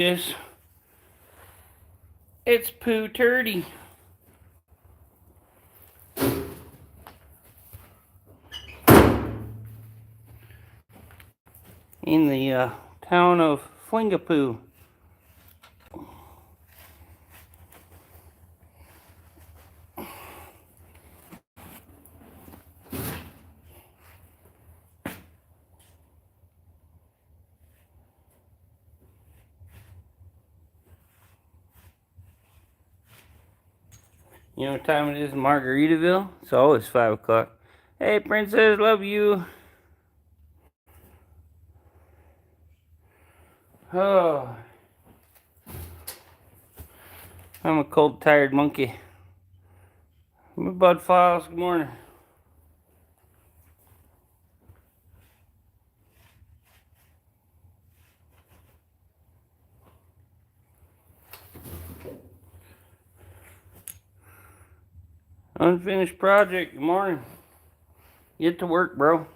Yes, it's Pooh Turdy. In the town of Flingapoo. You know what time it is in Margaritaville? It's always 5 o'clock. Hey, princess, love you. Oh, I'm a cold, tired monkey. Bud Files, good morning. Unfinished project, good morning. Get to work, bro.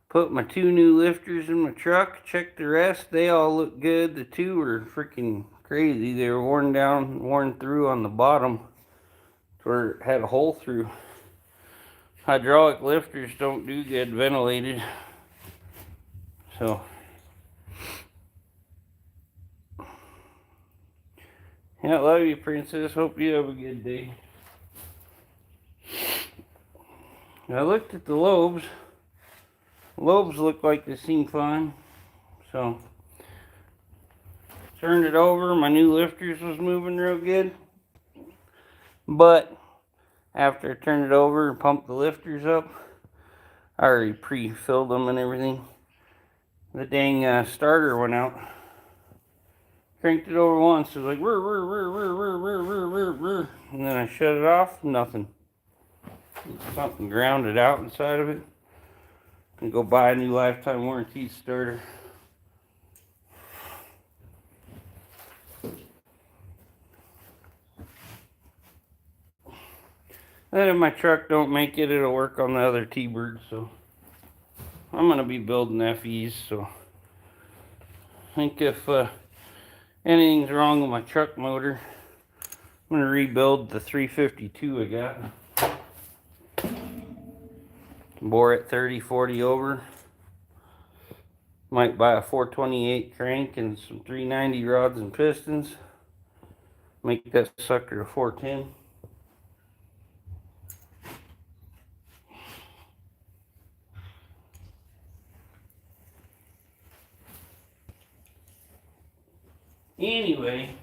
Put my 2 new lifters in my truck, checked the rest. They all look good. The 2 were freaking crazy. They were worn through on the bottom where it had a hole through. Hydraulic lifters don't do good ventilated. So, yeah, love you, princess. Hope you have a good day. I looked at the lobes. Lobes look like they seem fine. So, turned it over. My new lifters was moving real good. But after I turned it over and pumped the lifters up, I already pre-filled them and everything. The dang starter went out. Cranked it over once. It was like, whir, whir, whir, whir, whir, whir, whir, whir, whir. And then I shut it off. Nothing. Something grounded out inside of it. And go buy a new lifetime warranty starter. And if my truck don't make it, it'll work on the other T-Bird. So I'm going to be building FEs. So I think if anything's wrong with my truck motor, I'm going to rebuild the 352 I got. Bore it 30, 40 over. Might buy a 428 crank and some 390 rods and pistons. Make that sucker a 410. Anyway,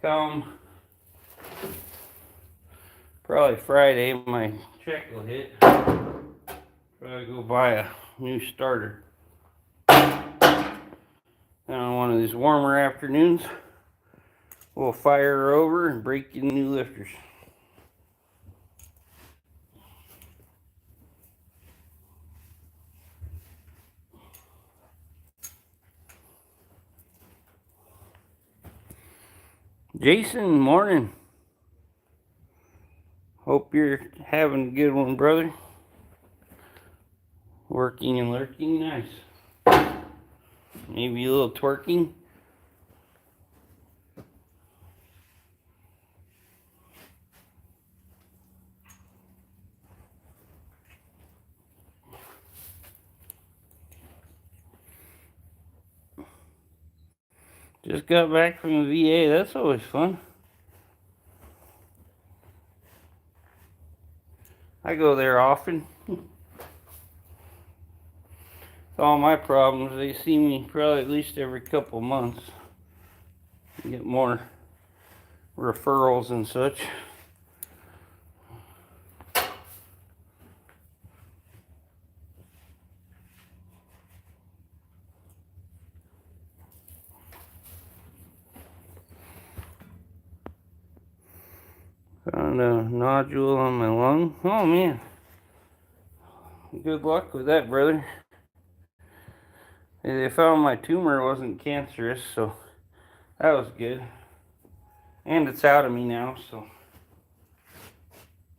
come probably Friday, my check will hit. Probably go buy a new starter. And on one of these warmer afternoons, we'll fire her over and break in new lifters. Jason, morning. Hope you're having a good one, brother. Working and lurking, nice. Maybe a little twerking. Just got back from the VA. That's always fun. I go there often. All my problems, they see me probably at least every couple months. Get more referrals and such. Found a nodule on my lung. Oh man. good luck with that, brother. They found my tumor wasn't cancerous, so that was good. And it's out of me now, so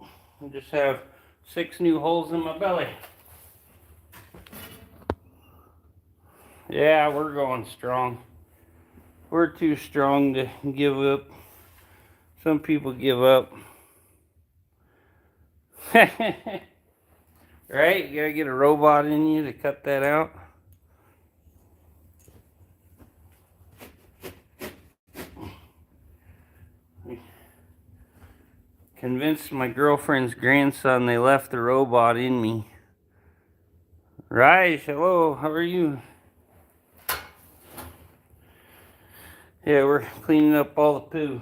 I just have 6 new holes in my belly. Yeah, we're going strong. We're too strong to give up. Some people give up. Right? You gotta get a robot in you to cut that out. Convinced my girlfriend's grandson they left the robot in me. Raj, hello, how are you? Yeah, we're cleaning up all the poo.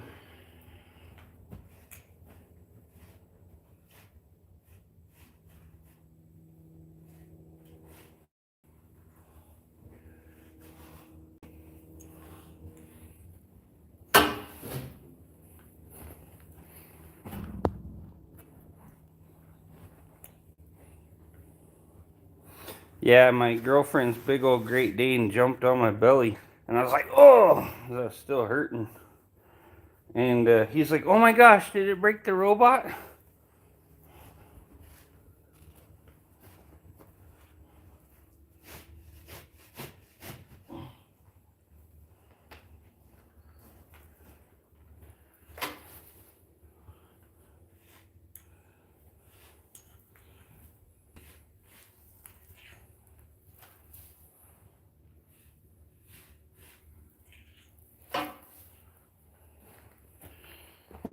Yeah, my girlfriend's big old Great Dane jumped on my belly. And I was like, oh, I was still hurting. And he's like, oh my gosh, did it break the robot?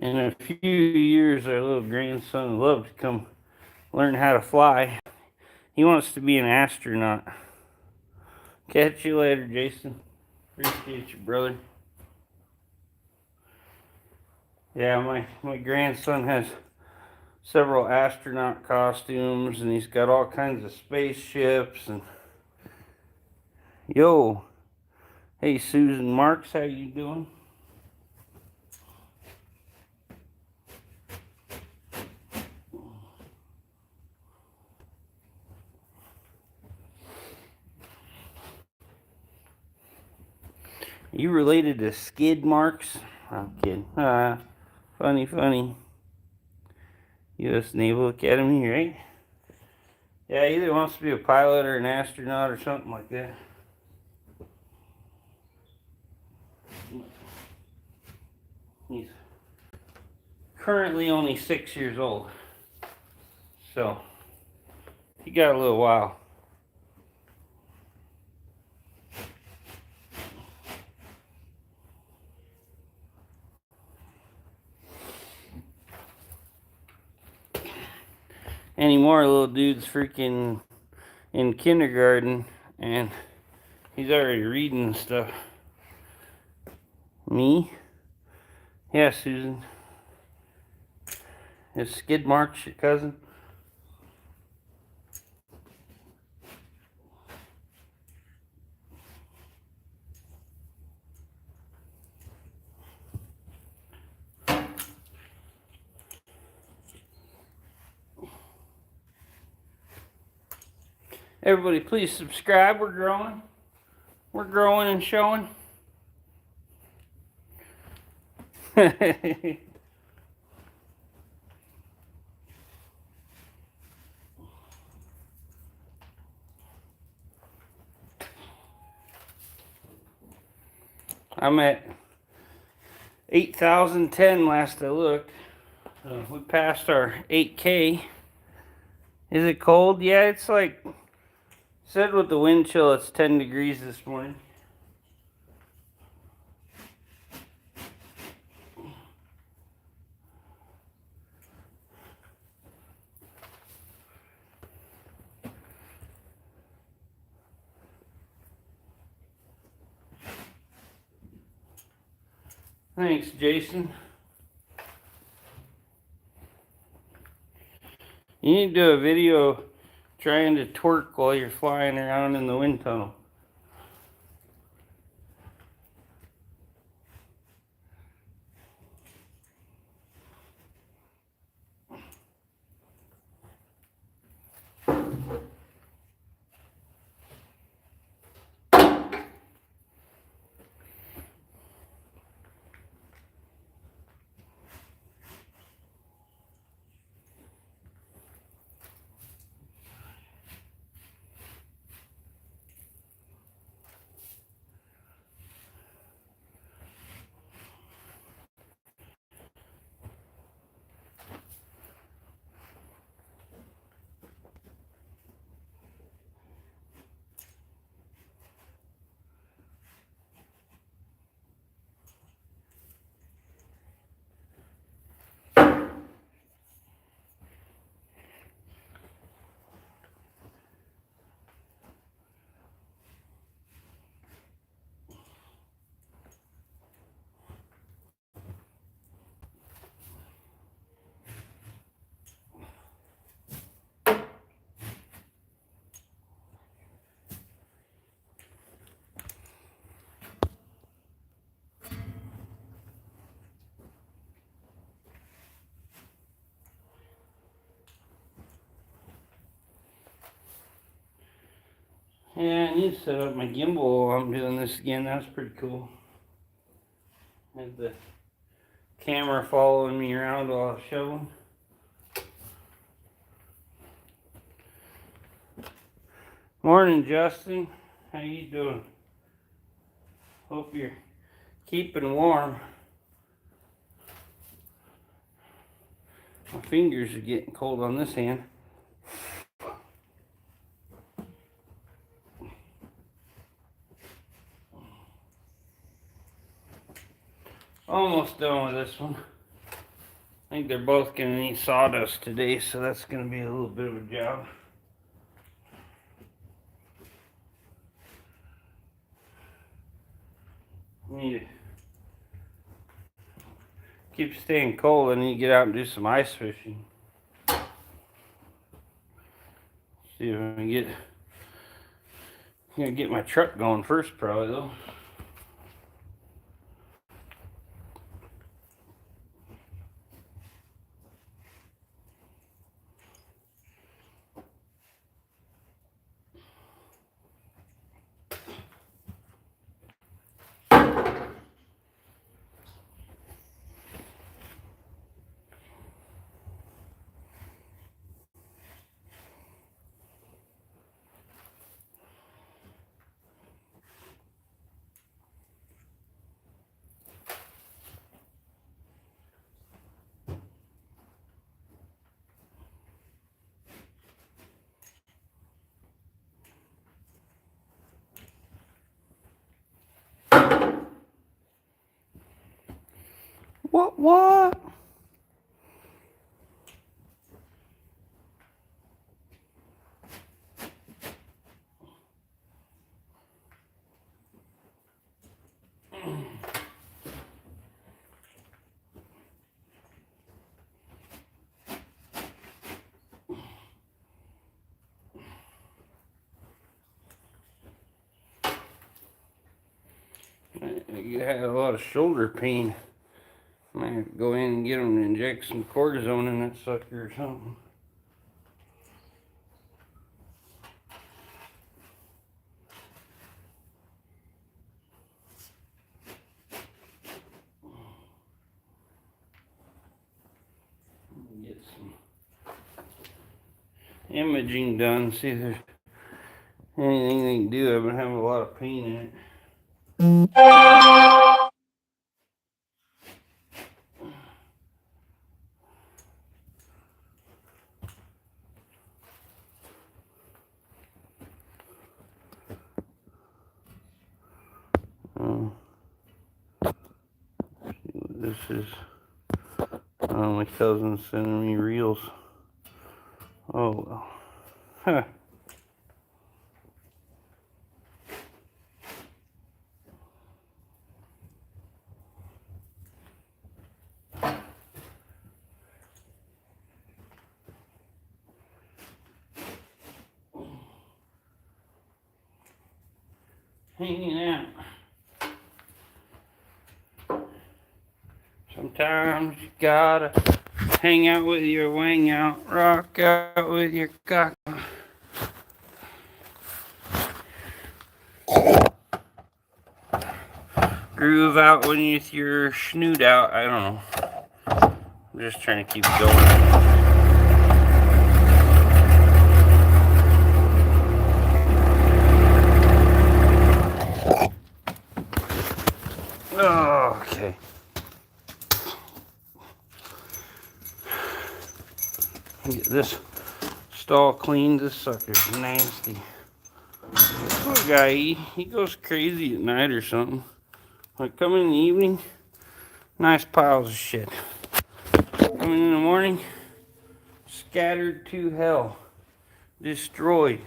In a few years, our little grandson would love to come learn how to fly. He wants to be an astronaut. Catch you later, Jason. Appreciate you, brother. Yeah, my grandson has several astronaut costumes, and he's got all kinds of spaceships. And yo, hey Susan Marks, how you doing? You related to Skid Marks? I'm kidding. Funny. U.S. Naval Academy, right? Yeah, he either wants to be a pilot or an astronaut or something like that. He's currently only 6 years old. So, he got a little while. Anymore, little dude's freaking in kindergarten and he's already reading stuff. Me? Yeah, Susan. Is Skid Marks your cousin? Everybody, please subscribe. We're growing. We're growing and showing. I'm at 8,010 last I looked. We passed our 8K. Is it cold? Yeah, it's like, said with the wind chill, it's 10 degrees this morning. Thanks, Jason. You need to do a video trying to twerk while you're flying around in the wind tunnel. Yeah, I need to set up my gimbal while I'm doing this again. That's pretty cool. Had the camera following me around while I was shoveling. Morning, Justin. How you doing? Hope you're keeping warm. My fingers are getting cold on this hand. Almost done with this one. I think they're both going to need sawdust today, so that's going to be a little bit of a job. I need to keep staying cold. I need to get out and do some ice fishing. See if I can get. I'm gonna get my truck going first, probably though. What? You had a lot of shoulder pain. Might have to go in and get them to inject some cortisone in that sucker or something. Get some imaging done, see if there's anything they can do. I've been having a lot of pain in it. This is my cousin sending me reels. Oh well. Huh. Hanging out. Sometimes you gotta hang out with your wang out, rock out with your cock. Groove out with your snoot out. I don't know. I'm just trying to keep going. Okay. Get this stall cleaned. This sucker's nasty. Poor guy, he goes crazy at night or something. Like come in the evening, nice piles of shit. Come in the morning, scattered to hell, destroyed.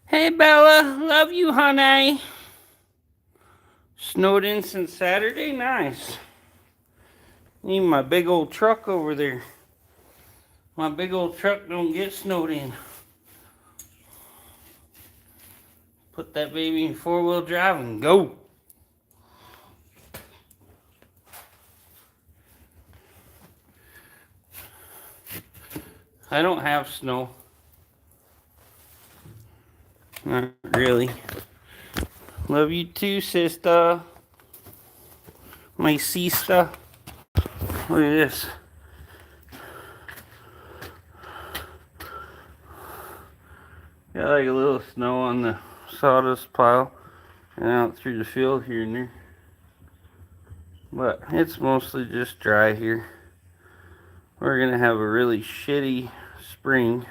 Hey Bella, love you, honey. Snowed in since Saturday, nice. Need my big old truck over there. My big old truck don't get snowed in. Put that baby in 4-wheel drive and go. I don't have snow. Not really. Love you too, sister. My sister. Look at this. Got like a little snow on the sawdust pile and out through the field here and there. But it's mostly just dry here. We're gonna have a really shitty spring.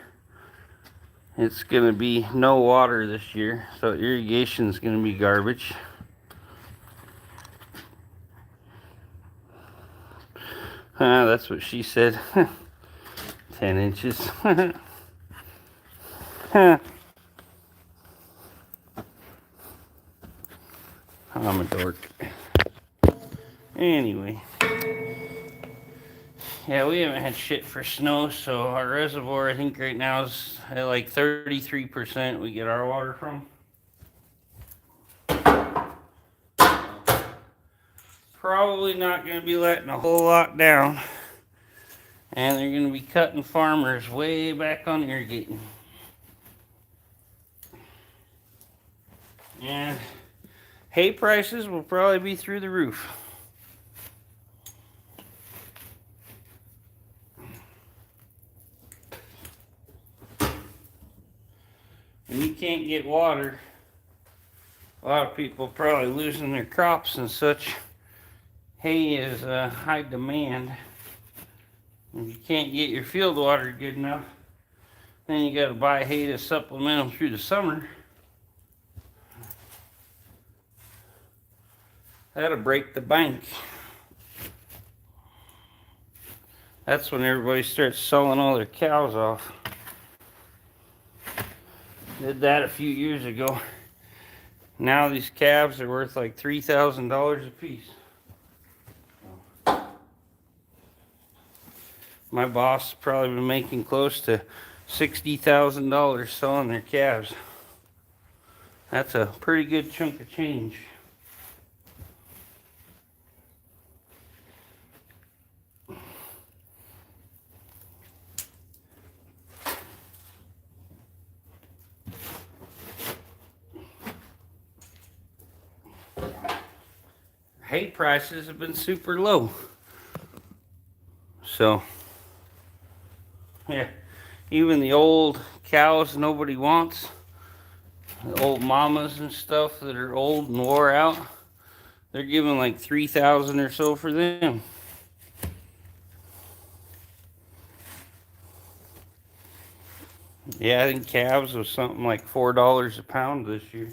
It's gonna be no water this year, so irrigation's gonna be garbage. That's what she said. 10 inches. I'm a dork. Anyway. Yeah, we haven't had shit for snow, so our reservoir, I think right now is at like 33% we get our water from. Probably not going to be letting a whole lot down. And they're going to be cutting farmers way back on irrigating. And hay prices will probably be through the roof. When you can't get water, a lot of people probably losing their crops and such. Hay is high demand. If you can't get your field water good enough, then you got to buy hay to supplement them through the summer. That'll break the bank. That's when everybody starts selling all their cows off. Did that a few years ago. Now these calves are worth like $3,000 a piece. My boss probably been making close to $60,000 selling their calves. That's a pretty good chunk of change. Hay prices have been super low. So, yeah, even the old cows nobody wants, the old mamas and stuff that are old and wore out, they're giving like $3,000 or so for them. Yeah, I think calves was something like $4 a pound this year.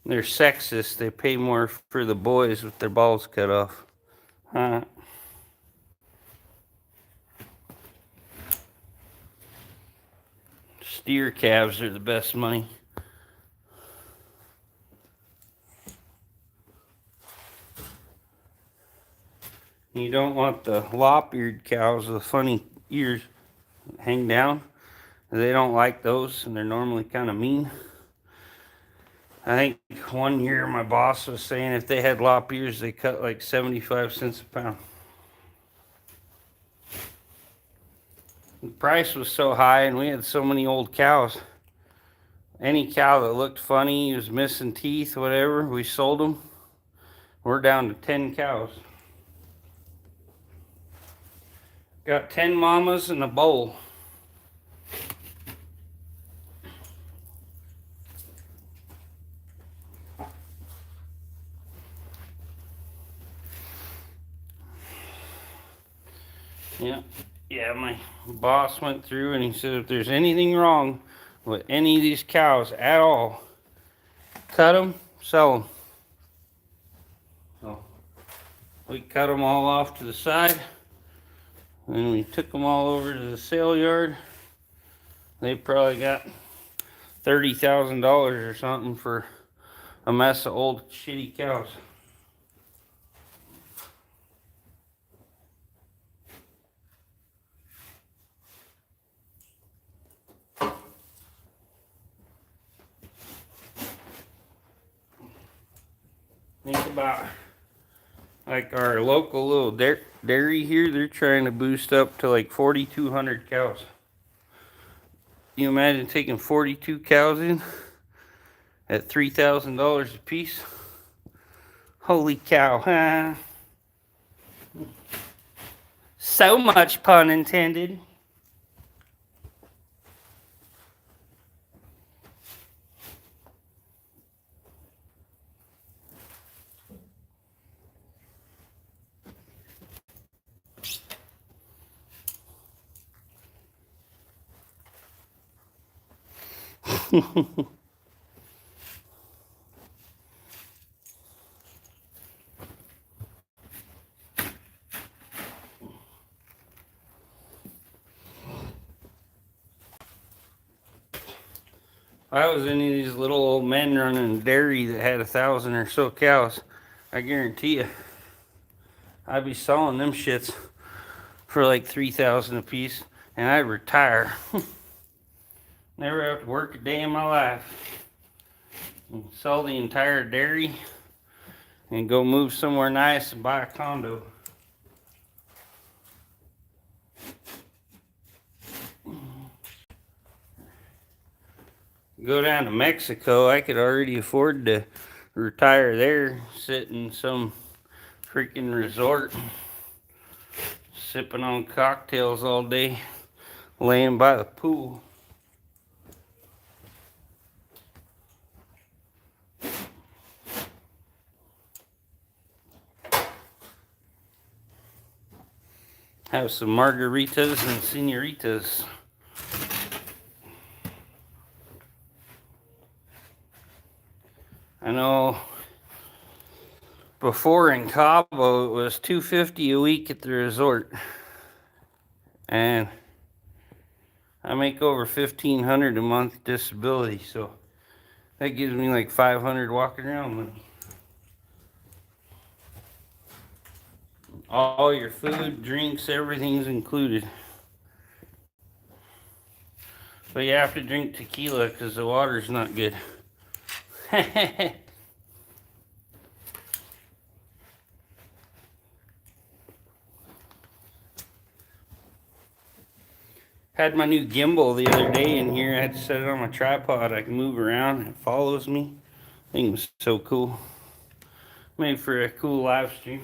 They're sexist. They pay more for the boys with their balls cut off. Steer calves are the best money. You don't want the lop-eared cows with funny ears hang down. They don't like those, and they're normally kind of mean. I think one year my boss was saying if they had lop ears, they cut like 75 cents a pound. The price was so high, and we had so many old cows. Any cow that looked funny, was missing teeth, whatever, we sold them. We're down to 10 cows. Got 10 mamas and a bull. Yeah, my boss went through and he said if there's anything wrong with any of these cows at all. Cut them, sell them. So we cut them all off to the side, and we took them all over to the sale yard. They probably got $30,000 or something for a mess of old shitty cows. Think about like our local little dairy here. They're trying to boost up to like 4,200 cows. You imagine taking 42 cows in at $3,000 a piece? Holy cow, huh? So much pun intended. If I was any of these little old men running a dairy that had 1,000 or so cows, I guarantee you, I'd be selling them shits for like 3,000 a piece, and I'd retire. Never have to work a day in my life. And sell the entire dairy and go move somewhere nice and buy a condo. Go down to Mexico, I could already afford to retire there, sit in some freaking resort, sipping on cocktails all day, laying by the pool. Have some margaritas and senoritas. I know before in Cabo it was $250 a week at the resort, and I make over $1,500 a month disability, so that gives me like $500 walking around money. All your food, drinks, everything's included. But you have to drink tequila because the water's not good. Had my new gimbal the other day in here. I had to set it on my tripod. I can move around and it follows me. Thing was so cool. Made for a cool live stream.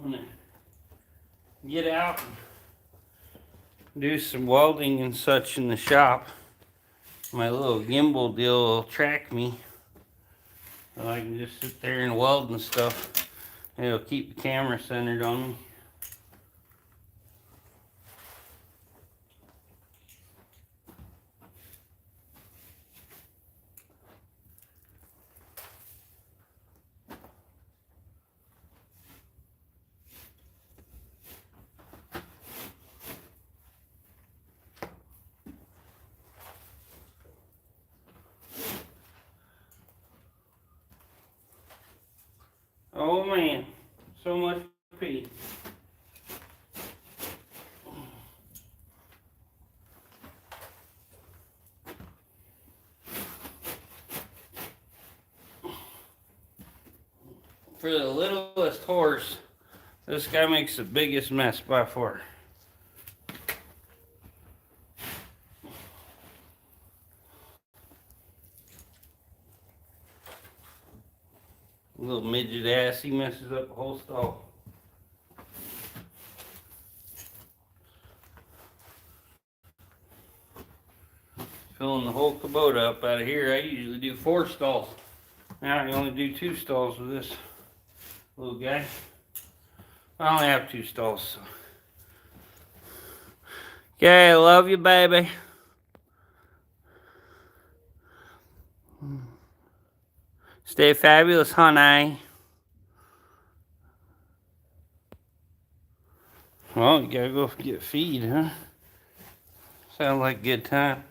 I'm gonna get out and do some welding and such in the shop. My little gimbal deal will track me, so I can just sit there and weld and stuff. It'll keep the camera centered on me. Oh man, so much pee. For the littlest horse, this guy makes the biggest mess by far. Little midget ass, he messes up the whole stall. Filling the whole Kubota up out of here. I usually do 4 stalls. Now I only do 2 stalls with this little guy. I only have 2 stalls. So. Okay, I love you, baby. Stay fabulous, honey. Well, you gotta go get feed, huh? Sounds like a good time.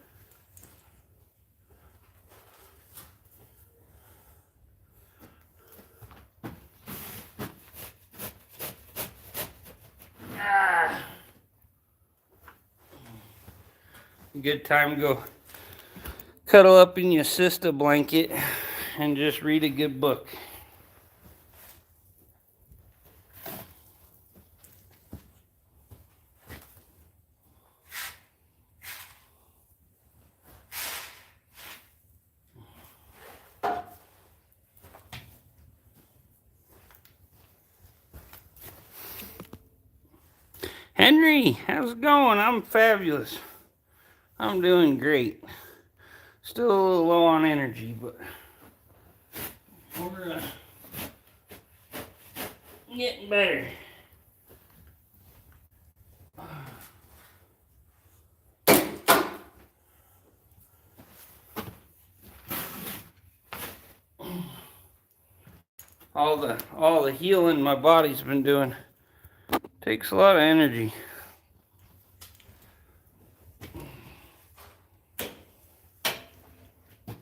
Good time to go cuddle up in your sister blanket and just read a good book. Henry, how's it going? I'm fabulous. I'm doing great. Still a little low on energy, but we're getting better. All the healing my body's been doing takes a lot of energy.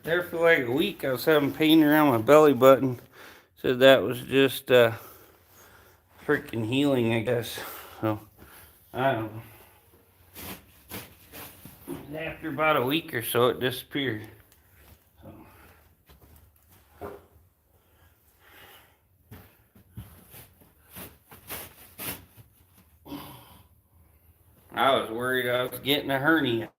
There for like a week, I was having pain around my belly button. Said that was just freaking healing, I guess. So I don't know. After about a week or so, it disappeared. I was worried I was getting a hernia.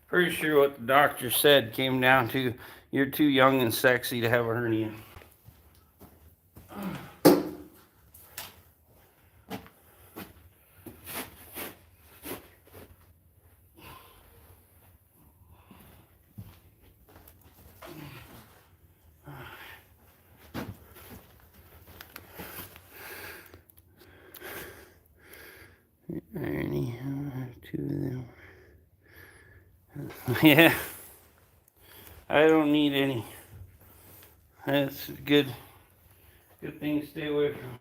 Pretty sure what the doctor said came down to you're too young and sexy to have a hernia. Anyhow, 2 of them. Yeah, I don't need any. That's a good thing to stay away from.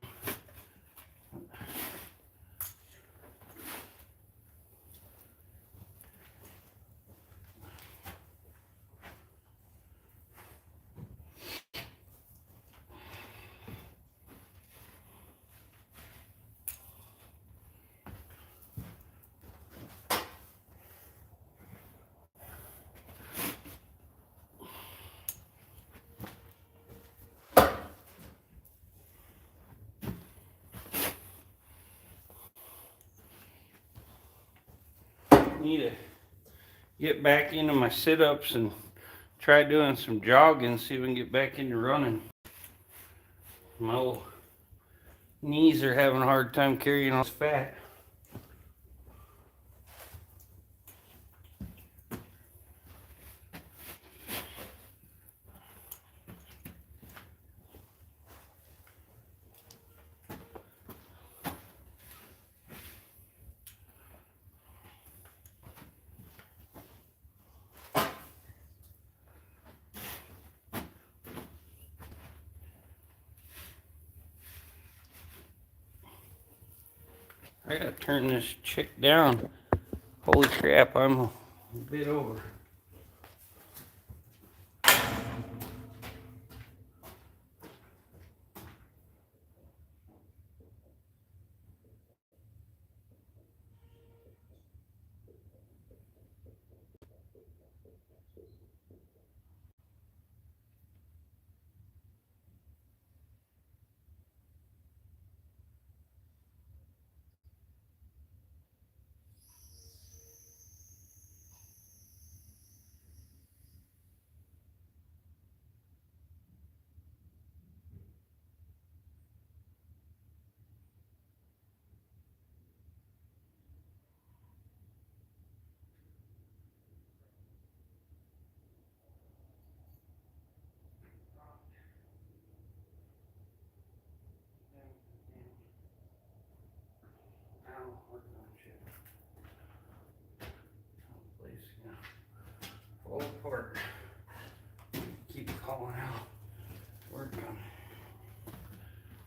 Need to get back into my sit-ups and try doing some jogging, see if we can get back into running. My old knees are having a hard time carrying all this fat. I gotta turn this chick down. Holy crap, I'm a bit over.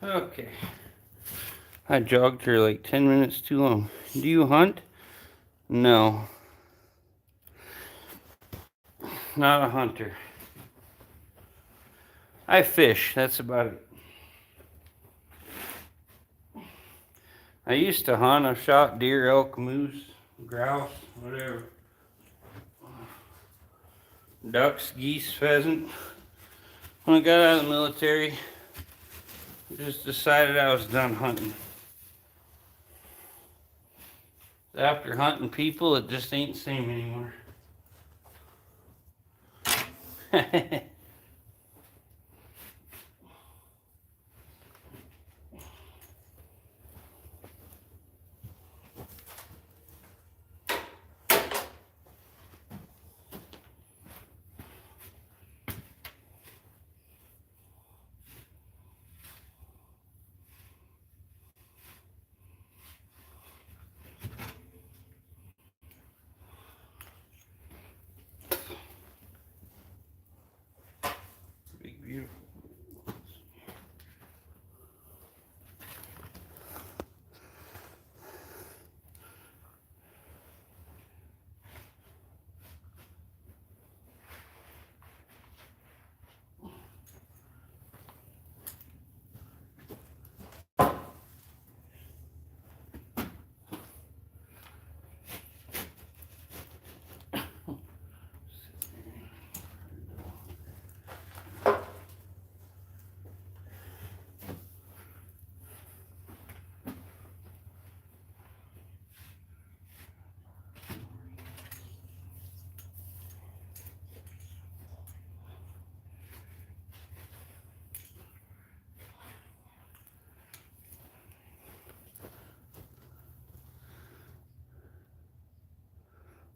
Okay. I jogged her like 10 minutes too long. Do you hunt? No. Not a hunter. I fish, that's about it. I used to hunt. I shot deer, elk, moose, grouse, whatever. Ducks, geese, pheasant. When I got out of the military, I just decided I was done hunting. After hunting people, it just ain't the same anymore. Big, beautiful.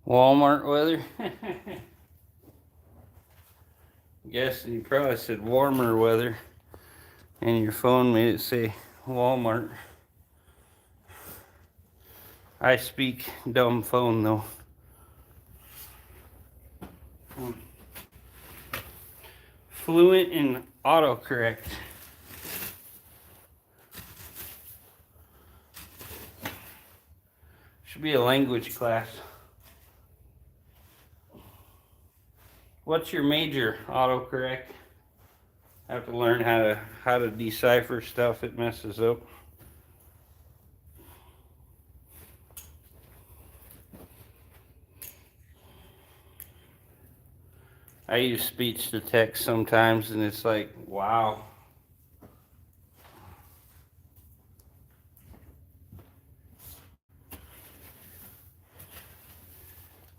Walmart weather? Guess you probably said warmer weather, and your phone made it say Walmart. I speak dumb phone though. Fluent in autocorrect. Should be a language class. What's your major? Autocorrect. Have to learn how to decipher stuff. It messes up. I use speech to text sometimes, and it's like, wow.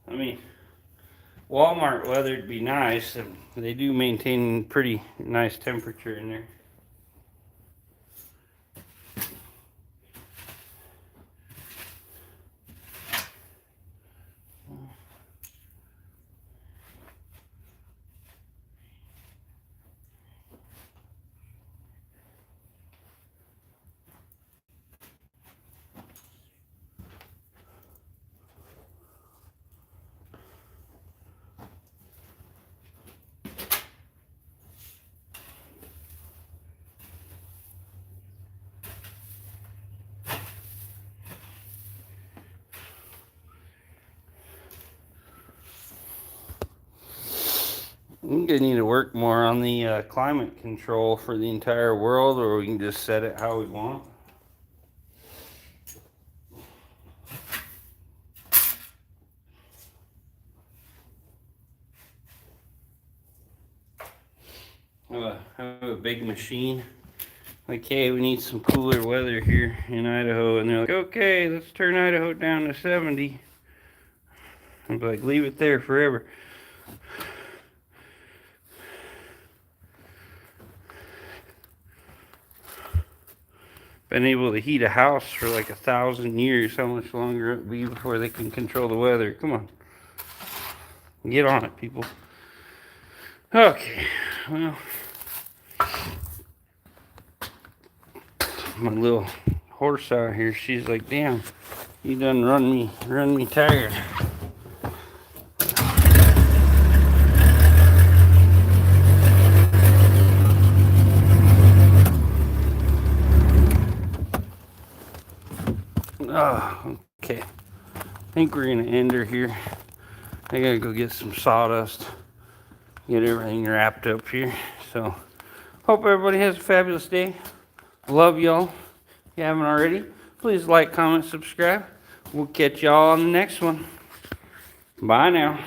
I mean, Walmart weather'd be nice, and they do maintain pretty nice temperature in there. I'm gonna need to work more on the climate control for the entire world, or we can just set it how we want. I have a big machine. Like, hey, we need some cooler weather here in Idaho, and they're like, okay, let's turn Idaho down to 70. I'm like, leave it there forever. Been able to heat a house for like 1,000 years. How much longer it'll be before they can control the weather? Come on. Get on it, people. Okay. Well, my little horse out here, she's like, damn, you done run me tired. Oh, okay. I think we're going to end her here. I got to go get some sawdust. Get everything wrapped up here. So, hope everybody has a fabulous day. Love y'all. If you haven't already, please like, comment, subscribe. We'll catch y'all on the next one. Bye now.